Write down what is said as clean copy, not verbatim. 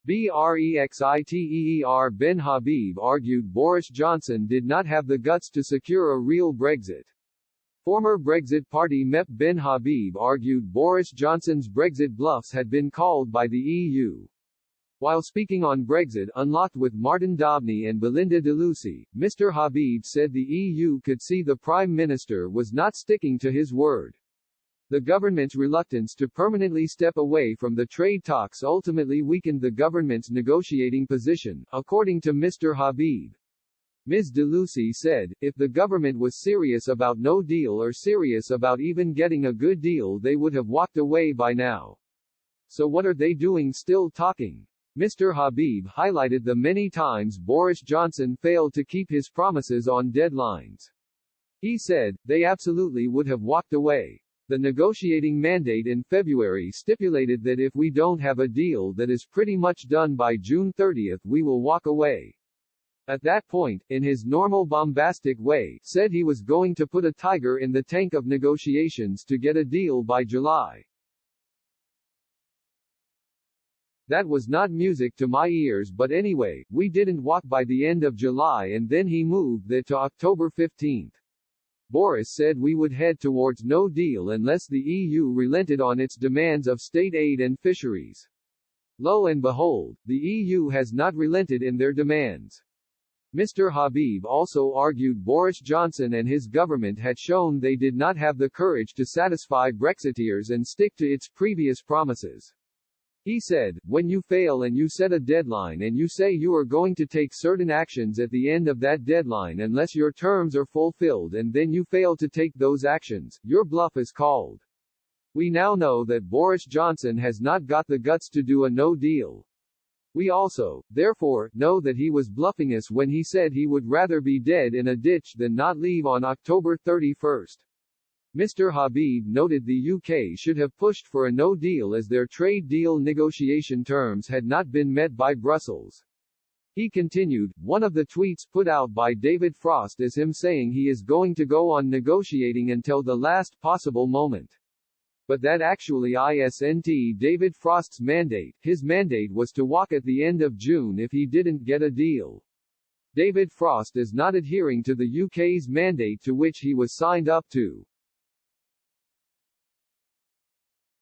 Brexiteer Ben Habib argued Boris Johnson did not have the guts to secure a real Brexit. Former Brexit Party MEP Ben Habib argued Boris Johnson's Brexit bluffs had been called by the EU. While speaking on Brexit Unlocked with Martin Dobney and Belinda DeLucy, Mr. Habib said the EU could see the Prime Minister was not sticking to his word. The government's reluctance to permanently step away from the trade talks ultimately weakened the government's negotiating position, according to Mr. Habib. Ms. DeLucy said, if the government was serious about no deal or serious about even getting a good deal they would have walked away by now. So what are they doing still talking? Mr. Habib highlighted the many times Boris Johnson failed to keep his promises on deadlines. He said, they absolutely would have walked away. The negotiating mandate in February stipulated that if we don't have a deal that is pretty much done by June 30, we will walk away. At that point, in his normal bombastic way, said he was going to put a tiger in the tank of negotiations to get a deal by July. That was not music to my ears, but anyway, we didn't walk by the end of July and then he moved that to October 15. Boris said we would head towards no deal unless the EU relented on its demands of state aid and fisheries. Lo and behold, the EU has not relented in their demands. Mr. Habib also argued Boris Johnson and his government had shown they did not have the courage to satisfy Brexiteers and stick to its previous promises. He said, when you fail and you set a deadline and you say you are going to take certain actions at the end of that deadline unless your terms are fulfilled and then you fail to take those actions, your bluff is called. We now know that Boris Johnson has not got the guts to do a no deal. We also, therefore, know that he was bluffing us when he said he would rather be dead in a ditch than not leave on October 31. Mr. Habib noted the UK should have pushed for a no deal as their trade deal negotiation terms had not been met by Brussels. He continued, one of the tweets put out by David Frost is him saying he is going to go on negotiating until the last possible moment. But that actually isn't David Frost's mandate. His mandate was to walk at the end of June if he didn't get a deal. David Frost is not adhering to the UK's mandate to which he was signed up to.